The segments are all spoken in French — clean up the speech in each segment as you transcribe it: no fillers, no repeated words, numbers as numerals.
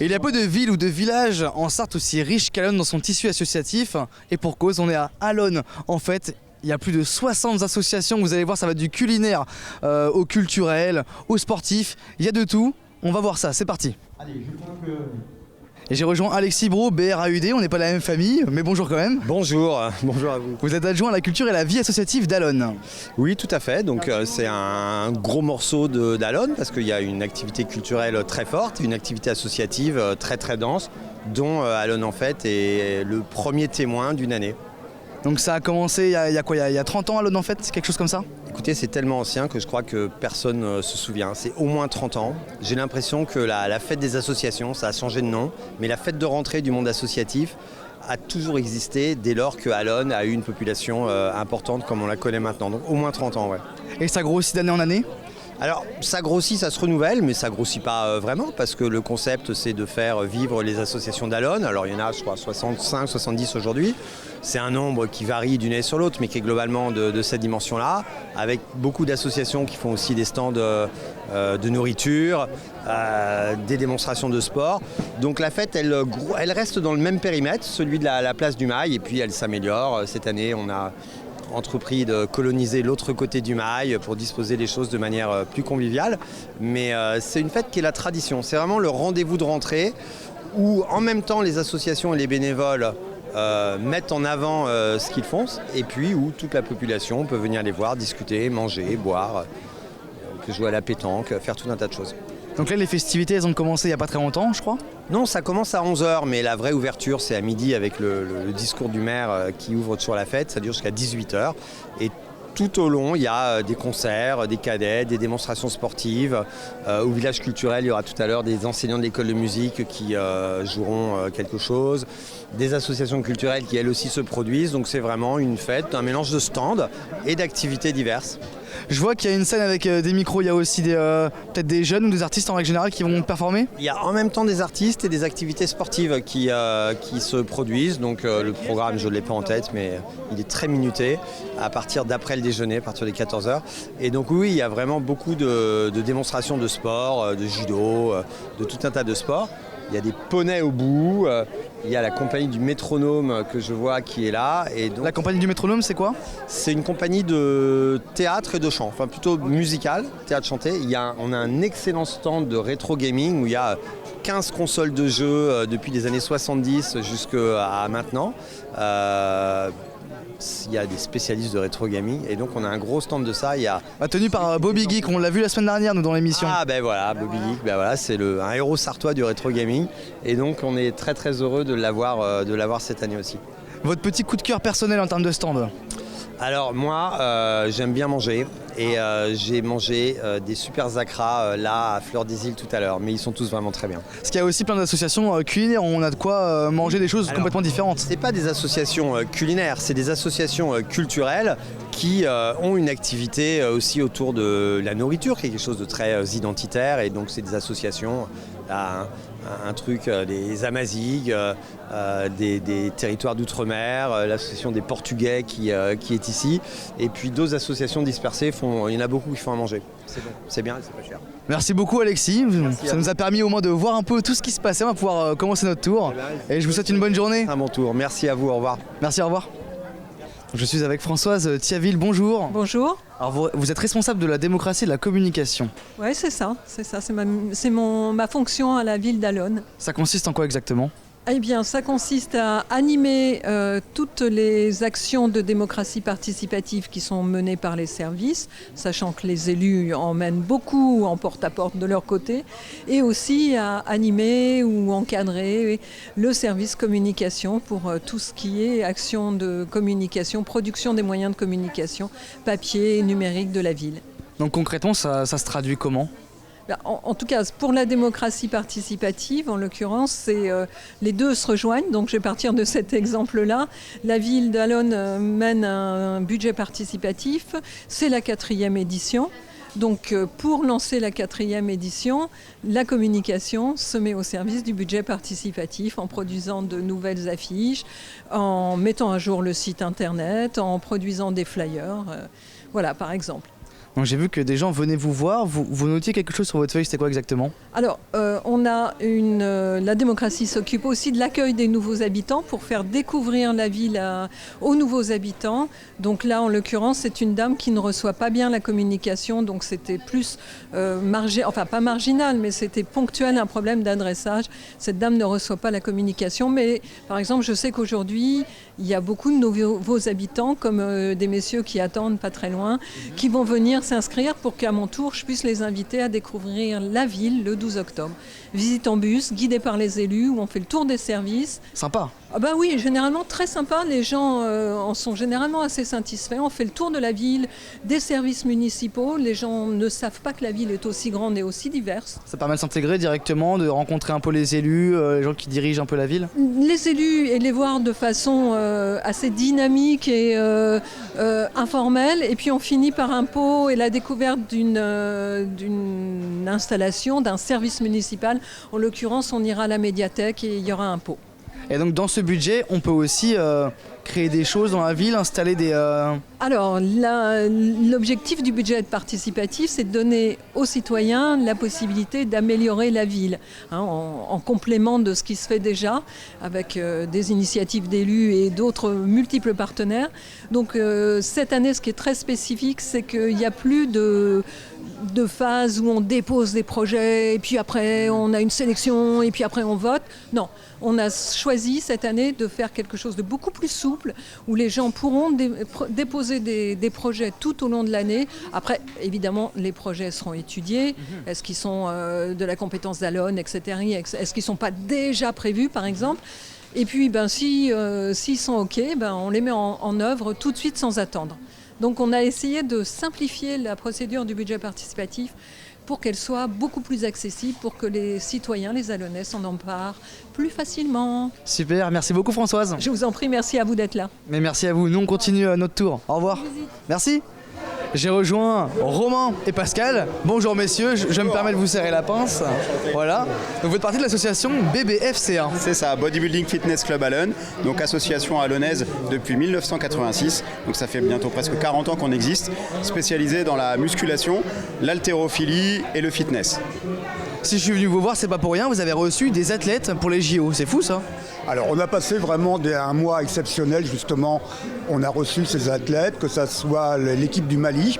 Et il y a peu de villes ou de villages en Sarthe aussi riches qu'Allonnes dans son tissu associatif. Et pour cause, on est à Allonnes. En fait, il y a plus de 60 associations. Vous allez voir, ça va du culinaire au culturel, au sportif. Il y a de tout. On va voir ça, c'est parti. Allez, je crois que... Et j'ai rejoint Alexis Bro, BRAUD, on n'est pas la même famille, mais bonjour quand même. Bonjour, bonjour à vous. Vous êtes adjoint à la culture et la vie associative d'Allonnes. Oui, tout à fait. Donc c'est un gros morceau d'Allonnes parce qu'il y a une activité culturelle très forte, une activité associative très très dense, dont Allonnes en fait est le premier témoin d'une année. Donc ça a commencé il y a quoi, il y a 30 ans Allonnes en fait, quelque chose comme ça? Écoutez, c'est tellement ancien que je crois que personne ne se souvient. C'est au moins 30 ans. J'ai l'impression que la fête des associations, ça a changé de nom, mais la fête de rentrée du monde associatif a toujours existé dès lors que Allonnes a eu une population importante comme on la connaît maintenant. Donc au moins 30 ans, ouais. Et ça grossit d'année en année? Alors ça grossit, ça se renouvelle, mais ça grossit pas vraiment parce que le concept c'est de faire vivre les associations d'Allonnes. Alors il y en a je crois 65, 70 aujourd'hui. C'est un nombre qui varie d'une année sur l'autre mais qui est globalement de cette dimension-là, avec beaucoup d'associations qui font aussi des stands de nourriture, des démonstrations de sport. Donc la fête elle reste dans le même périmètre, celui de la place du Mail, et puis elle s'améliore. Cette année on a entrepris de coloniser l'autre côté du Mail pour disposer des choses de manière plus conviviale. Mais c'est une fête qui est la tradition. C'est vraiment le rendez-vous de rentrée où en même temps les associations et les bénévoles mettent en avant ce qu'ils font et puis où toute la population peut venir les voir, discuter, manger, boire, on peut jouer à la pétanque, faire tout un tas de choses. Donc là les festivités elles ont commencé il n'y a pas très longtemps je crois? Non, ça commence à 11h, mais la vraie ouverture c'est à midi avec le discours du maire qui ouvre sur la fête, ça dure jusqu'à 18h. Et tout au long, il y a des concerts, des cadets, des démonstrations sportives. Au village culturel, il y aura tout à l'heure des enseignants de l'école de musique qui joueront quelque chose, des associations culturelles qui elles aussi se produisent. Donc c'est vraiment une fête, un mélange de stands et d'activités diverses. Je vois qu'il y a une scène avec des micros, il y a aussi peut-être des jeunes ou des artistes en règle générale qui vont performer? Il y a en même temps des artistes et des activités sportives qui se produisent. Donc le programme, je ne l'ai pas en tête, mais il est très minuté à partir d'après le déjeuner, à partir des 14h. Et donc oui, il y a vraiment beaucoup de démonstrations de sport, de judo, de tout un tas de sports. Il y a des poneys au bout, il y a la compagnie du Métronome que je vois qui est là. Et donc, la compagnie du Métronome c'est quoi? C'est une compagnie de théâtre et de chant, enfin plutôt musical, théâtre chanté. On a un excellent stand de rétro gaming où il y a 15 consoles de jeux depuis les années 70 jusqu'à maintenant. Il y a des spécialistes de rétro gaming et donc on a un gros stand de ça. Tenu par Bobby Geek, on l'a vu la semaine dernière nous dans l'émission. Ah ben voilà, Bobby Geek, c'est un héros sartois du rétro gaming et donc on est très très heureux de l'avoir cette année aussi. Votre petit coup de cœur personnel en termes de stand? Alors moi j'aime bien manger et j'ai mangé des super zacras là à Fleur des Îles tout à l'heure, mais ils sont tous vraiment très bien. Parce qu'il y a aussi plein d'associations culinaires où on a de quoi manger des choses complètement différentes. C'est pas des associations culinaires, c'est des associations culturelles qui ont une activité aussi autour de la nourriture, qui est quelque chose de très identitaire, et donc c'est des associations, un truc des Amazighs, des territoires d'outre-mer, l'association des Portugais qui est ici, et puis d'autres associations dispersées, il y en a beaucoup qui font à manger. C'est bon, c'est bien et c'est pas cher. Merci beaucoup Alexis, ça nous a permis au moins de voir un peu tout ce qui se passait, on va pouvoir commencer notre tour, et je vous souhaite une bonne journée. À mon tour, merci à vous, au revoir. Merci, au revoir. Je suis avec Françoise Thiaville, bonjour. Bonjour. Alors vous êtes responsable de la démocratie et de la communication. Oui, c'est ça, c'est ma fonction à la ville d'Allonnes. Ça consiste en quoi exactement ? Eh bien, ça consiste à animer toutes les actions de démocratie participative qui sont menées par les services, sachant que les élus emmènent beaucoup en porte-à-porte de leur côté, et aussi à animer ou encadrer le service communication pour tout ce qui est action de communication, production des moyens de communication, papier et numérique de la ville. Donc concrètement, ça se traduit comment ? En tout cas, pour la démocratie participative, en l'occurrence, les deux se rejoignent. Donc, je vais partir de cet exemple-là. La ville d'Allonnes mène un budget participatif. C'est la 4e édition. Donc, pour lancer la 4e édition, la communication se met au service du budget participatif en produisant de nouvelles affiches, en mettant à jour le site internet, en produisant des flyers. Voilà, par exemple. Donc j'ai vu que des gens venaient vous voir, vous notiez quelque chose sur votre feuille, c'était quoi exactement? Alors, on a la démocratie s'occupe aussi de l'accueil des nouveaux habitants pour faire découvrir la ville aux nouveaux habitants. Donc là, en l'occurrence, c'est une dame qui ne reçoit pas bien la communication, donc c'était plus pas marginal, mais c'était ponctuel, un problème d'adressage. Cette dame ne reçoit pas la communication, mais par exemple, je sais qu'aujourd'hui, il y a beaucoup de nouveaux habitants, comme des messieurs qui attendent pas très loin, qui vont venir s'inscrire pour qu'à mon tour, je puisse les inviter à découvrir la ville le 12 octobre. Visite en bus, guidée par les élus, où on fait le tour des services. Sympa. Ah bah oui, généralement très sympa. Les gens en sont généralement assez satisfaits. On fait le tour de la ville, des services municipaux. Les gens ne savent pas que la ville est aussi grande et aussi diverse. Ça permet de s'intégrer directement, de rencontrer un peu les élus, les gens qui dirigent un peu la ville. Les élus et les voir de façon assez dynamique et informelle. Et puis on finit par un pot et la découverte d'une installation, d'un service municipal. En l'occurrence, on ira à la médiathèque et il y aura un pot. Et donc dans ce budget, on peut aussi créer des choses dans la ville, installer des... Alors, l'objectif du budget participatif, c'est de donner aux citoyens la possibilité d'améliorer la ville, en complément de ce qui se fait déjà, avec des initiatives d'élus et d'autres multiples partenaires. Donc cette année, ce qui est très spécifique, c'est qu'il n'y a plus de phase où on dépose des projets, et puis après on a une sélection, et puis après on vote. Non, on a choisi cette année de faire quelque chose de beaucoup plus souple, où les gens pourront déposer des projets tout au long de l'année. Après, évidemment, les projets seront étudiés. Est-ce qu'ils sont de la compétence d'Alone, etc. Est-ce qu'ils ne sont pas déjà prévus, par exemple? Et puis, s'ils sont OK, on les met en œuvre tout de suite sans attendre. Donc on a essayé de simplifier la procédure du budget participatif pour qu'elle soit beaucoup plus accessible, pour que les citoyens, les Alonnais s'en emparent plus facilement. Super, merci beaucoup Françoise. Je vous en prie, merci à vous d'être là. Mais merci à vous, nous on continue notre tour. Au revoir. Merci. J'ai rejoint Romain et Pascal. Bonjour messieurs, je me permets de vous serrer la pince. Voilà. Donc vous faites partie de l'association BBFCA. C'est ça, Bodybuilding Fitness Club Allonne, donc association allonaise depuis 1986. Donc ça fait bientôt presque 40 ans qu'on existe, spécialisée dans la musculation, l'haltérophilie et le fitness. Si je suis venu vous voir, c'est pas pour rien, vous avez reçu des athlètes pour les JO, c'est fou ça? Alors on a passé vraiment un mois exceptionnel justement. On a reçu ces athlètes, que ce soit l'équipe du Mali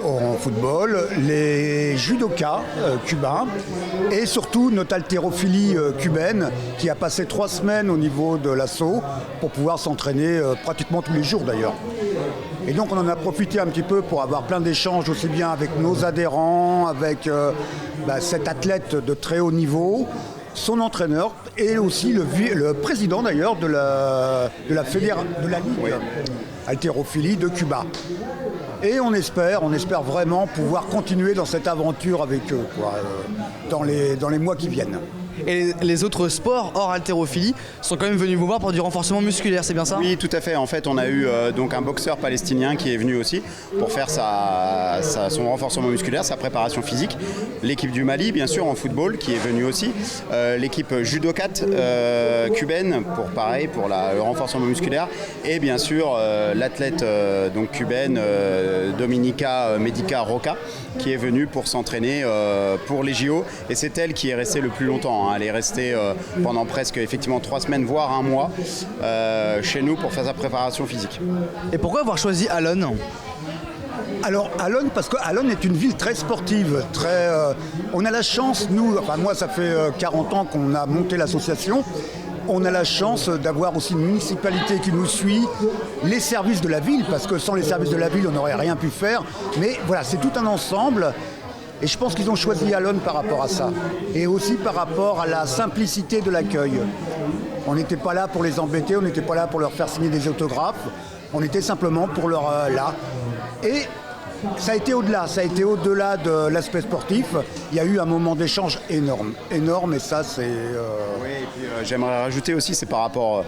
en football, les judokas cubains et surtout notre haltérophilie cubaine qui a passé 3 semaines au niveau de l'assaut pour pouvoir s'entraîner pratiquement tous les jours d'ailleurs. Et donc on en a profité un petit peu pour avoir plein d'échanges aussi bien avec nos adhérents, avec cet athlète de très haut niveau, son entraîneur et aussi le président d'ailleurs de la Ligue haltérophilie de Cuba. Et on espère vraiment pouvoir continuer dans cette aventure avec eux dans les mois qui viennent. Et les autres sports hors haltérophilie sont quand même venus vous voir pour du renforcement musculaire, c'est bien ça? Oui, tout à fait. En fait, on a eu donc un boxeur palestinien qui est venu aussi pour faire son renforcement musculaire, sa préparation physique. L'équipe du Mali, bien sûr, en football, qui est venue aussi. L'équipe judokate cubaine, pour le renforcement musculaire. Et bien sûr, l'athlète donc cubaine Dominica Medica Roca, qui est venue pour s'entraîner pour les JO. Et c'est elle qui est restée le plus longtemps. Elle est restée pendant presque effectivement 3 semaines, voire un mois, chez nous pour faire sa préparation physique. Et pourquoi avoir choisi Allonne? Alors Allonne, parce que Allonne est une ville très sportive, on a la chance, moi ça fait 40 ans qu'on a monté l'association. On a la chance d'avoir aussi une municipalité qui nous suit, les services de la ville, parce que sans les services de la ville, on n'aurait rien pu faire. Mais voilà, c'est tout un ensemble. Et je pense qu'ils ont choisi Allonne par rapport à ça. Et aussi par rapport à la simplicité de l'accueil. On n'était pas là pour les embêter, on n'était pas là pour leur faire signer des autographes. On était simplement pour leur là. Et ça a été au-delà de l'aspect sportif. Il y a eu un moment d'échange énorme, et ça c'est... Oui, et puis j'aimerais rajouter aussi, c'est par rapport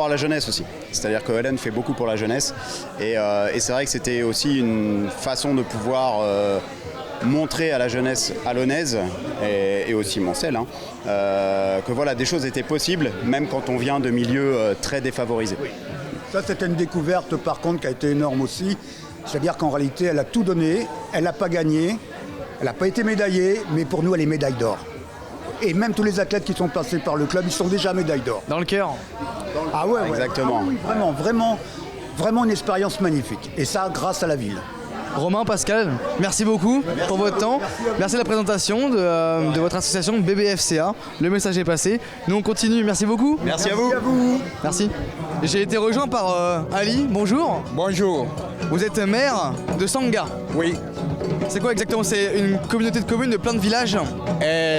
à la jeunesse aussi. C'est-à-dire que Hélène fait beaucoup pour la jeunesse, et c'est vrai que c'était aussi une façon de pouvoir montrer à la jeunesse allonnaise et aussi mancelle que voilà, des choses étaient possibles, même quand on vient de milieux très défavorisés. Oui. Ça c'était une découverte par contre qui a été énorme aussi. C'est-à-dire qu'en réalité, elle a tout donné, elle n'a pas gagné, elle n'a pas été médaillée, mais pour nous, elle est médaille d'or. Et même tous les athlètes qui sont passés par le club, ils sont déjà médailles d'or. Dans le cœur. Ah ouais, Exactement. Ah oui, vraiment une expérience magnifique. Et ça, grâce à la ville. Romain, Pascal, merci beaucoup pour votre temps. Merci de la présentation de votre association BBFCA. Le message est passé. Nous, on continue. Merci beaucoup. Merci à vous. Merci. J'ai été rejoint par Ali. Bonjour. Bonjour. Vous êtes maire de Sanga. Oui. C'est quoi exactement? C'est une communauté de communes de plein de villages?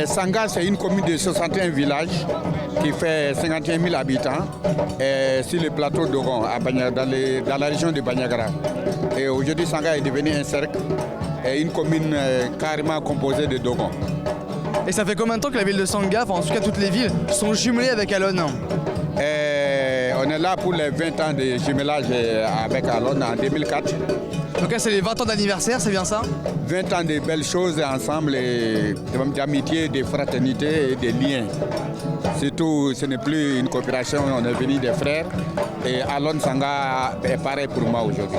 Sanga, c'est une commune de 61 villages qui fait 51 000 habitants sur le plateau d'Ogon, dans la région de Bandiagara. Et aujourd'hui, Sanga est devenu un cercle et une commune carrément composée de Dogon. Et ça fait combien de temps que la ville de Sanga, enfin en tout cas toutes les villes, sont jumelées avec Alone? On est là pour les 20 ans de jumelage avec Alone en 2004. Donc là c'est les 20 ans d'anniversaire, c'est bien ça? 20 ans de belles choses ensemble, d'amitié, de fraternité et de liens. Surtout, ce n'est plus une coopération, on est venu des frères. Et Alone Sanga est pareil pour moi aujourd'hui.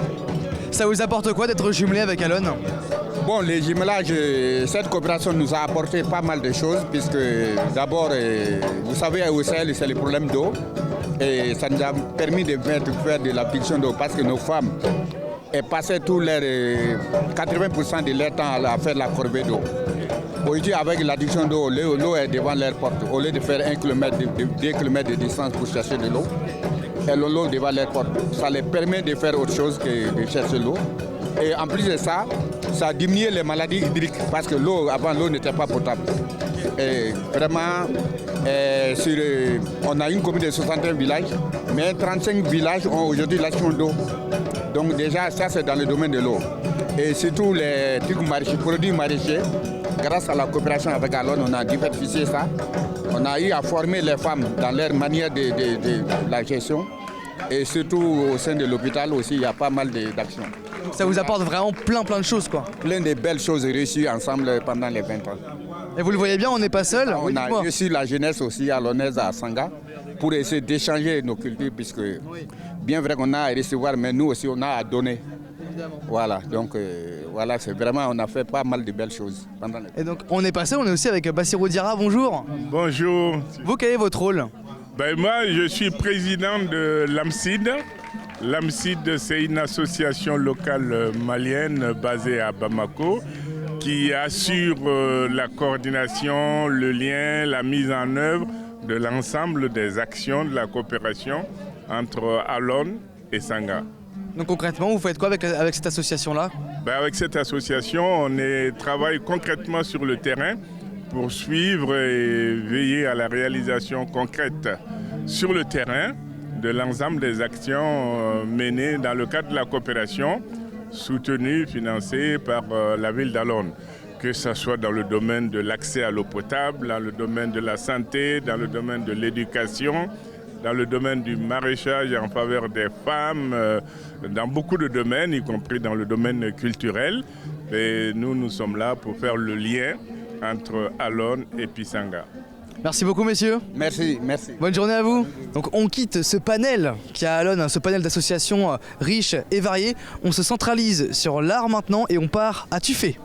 Ça vous apporte quoi d'être jumelé avec Alone? Bon, les jumelages, cette coopération nous a apporté pas mal de choses, puisque d'abord, vous savez, au Sahel, c'est le problème d'eau. Et ça nous a permis de faire de la production d'eau, parce que nos femmes passaient tout leur 80% de leur temps à faire la corvée d'eau. Aujourd'hui, avec l'adduction d'eau, l'eau est devant leur porte. Au lieu de faire 1 km, 2 km de distance pour chercher de l'eau, l'eau devant leur porte. Ça les permet de faire autre chose que de chercher l'eau. Et en plus de ça, ça a diminué les maladies hydriques parce que avant l'eau n'était pas potable. Et vraiment, on a une commune de 61 villages, mais 35 villages ont aujourd'hui l'action d'eau. Donc déjà, ça c'est dans le domaine de l'eau. Et surtout les produits maraîchers, grâce à la coopération avec Alone, on a diversifié ça. On a eu à former les femmes dans leur manière de la gestion. Et surtout au sein de l'hôpital aussi, il y a pas mal d'actions. Ça vous apporte vraiment plein de choses quoi. Plein de belles choses réussies ensemble pendant les 20 ans. Et vous le voyez bien, on n'est pas seul. On a reçu la jeunesse aussi à l'honneur à Sanga pour essayer d'échanger nos cultures, puisque bien vrai qu'on a à recevoir, mais nous aussi on a à donner. Évidemment. Voilà, donc voilà, c'est vraiment, on a fait pas mal de belles choses pendant les... Et donc on n'est pas seul, on est aussi avec Bassirou Diarra, bonjour. Bonjour. Vous, quel est votre rôle? Moi, je suis président de l'AMCID. L'AMCID, c'est une association locale malienne basée à Bamako qui assure la coordination, le lien, la mise en œuvre de l'ensemble des actions de la coopération entre Alone et Sanga. Donc concrètement, vous faites quoi avec cette association-là? Avec cette association, on travaille concrètement sur le terrain pour suivre et veiller à la réalisation concrète sur le terrain de l'ensemble des actions menées dans le cadre de la coopération soutenue, financée par la ville d'Alone. Que ce soit dans le domaine de l'accès à l'eau potable, dans le domaine de la santé, dans le domaine de l'éducation, dans le domaine du maraîchage en faveur des femmes, dans beaucoup de domaines, y compris dans le domaine culturel. Et nous sommes là pour faire le lien entre Alone et Sanga. Merci beaucoup messieurs. Merci, merci. Bonne journée à vous. Donc on quitte ce panel qui a à Alone, ce panel d'associations riches et variées. On se centralise sur l'art maintenant et on part à Tuffet.